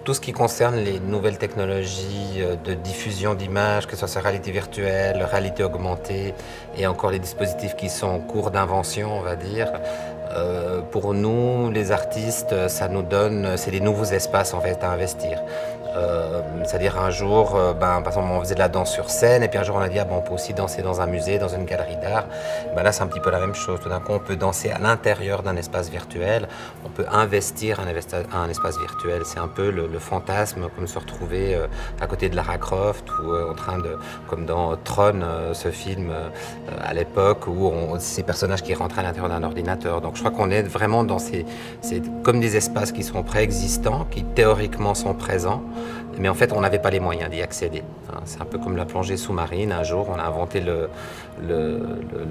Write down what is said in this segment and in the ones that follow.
Tout ce qui concerne les nouvelles technologies de diffusion d'images, que ce soit réalité virtuelle, réalité augmentée et encore les dispositifs qui sont en cours d'invention, on va dire, pour nous, les artistes, ça nous donne, c'est des nouveaux espaces en fait à investir. C'est-à-dire un jour, par exemple, on faisait de la danse sur scène et puis un jour on a dit bon, on peut aussi danser dans un musée, dans une galerie d'art. Là, c'est un petit peu la même chose. Tout d'un coup, on peut danser à l'intérieur d'un espace virtuel. On peut investir un espace virtuel. C'est un peu le fantasme, comme se retrouver à côté de Lara Croft ou en train de, comme dans Tron, ce film à l'époque où ces personnages qui rentraient à l'intérieur d'un ordinateur. Donc, je crois qu'on est vraiment dans comme des espaces qui sont préexistants, qui théoriquement sont présents. Mais en fait, on n'avait pas les moyens d'y accéder. C'est un peu comme la plongée sous-marine. Un jour, on a inventé le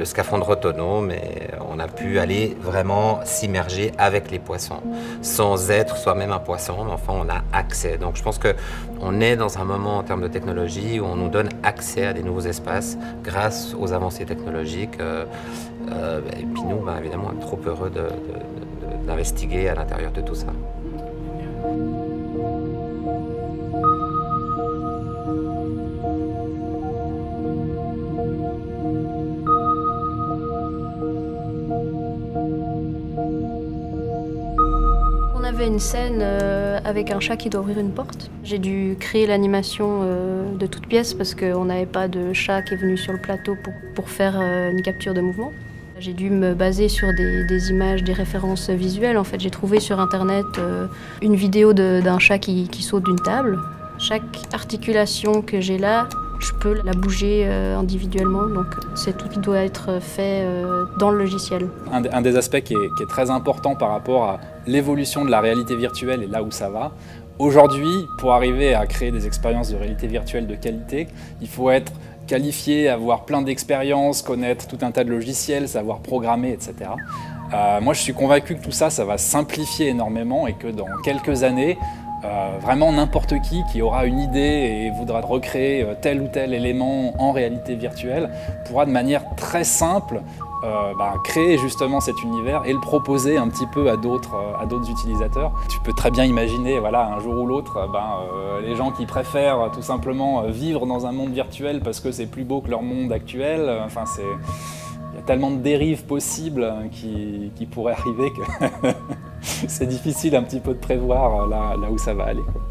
scaphandre autonome et on a pu aller vraiment s'immerger avec les poissons, sans être soi-même un poisson, mais enfin, on a accès. Donc, je pense qu'on est dans un moment en termes de technologie où on nous donne accès à des nouveaux espaces grâce aux avancées technologiques. Et puis nous, évidemment, on est trop heureux d'investiguer à l'intérieur de tout ça. On avait une scène avec un chat qui doit ouvrir une porte. J'ai dû créer l'animation de toute pièce parce qu'on n'avait pas de chat qui est venu sur le plateau pour faire une capture de mouvement. J'ai dû me baser sur des images, des références visuelles. En fait, j'ai trouvé sur internet une vidéo d'un chat qui saute d'une table. Chaque articulation que j'ai là, je peux la bouger individuellement, donc c'est tout qui doit être fait dans le logiciel. Un des aspects qui est très important par rapport à l'évolution de la réalité virtuelle et là où ça va. Aujourd'hui, pour arriver à créer des expériences de réalité virtuelle de qualité, il faut être qualifié, avoir plein d'expériences, connaître tout un tas de logiciels, savoir programmer, etc. Moi, je suis convaincu que tout ça, ça va simplifier énormément et que dans quelques années, vraiment n'importe qui aura une idée et voudra recréer tel ou tel élément en réalité virtuelle pourra de manière très simple créer justement cet univers et le proposer un petit peu à d'autres utilisateurs. Tu peux très bien imaginer, voilà, un jour ou l'autre, les gens qui préfèrent tout simplement vivre dans un monde virtuel parce que c'est plus beau que leur monde actuel. Enfin, il y a tellement de dérives possibles qui pourraient arriver que c'est difficile un petit peu de prévoir là où ça va aller, quoi.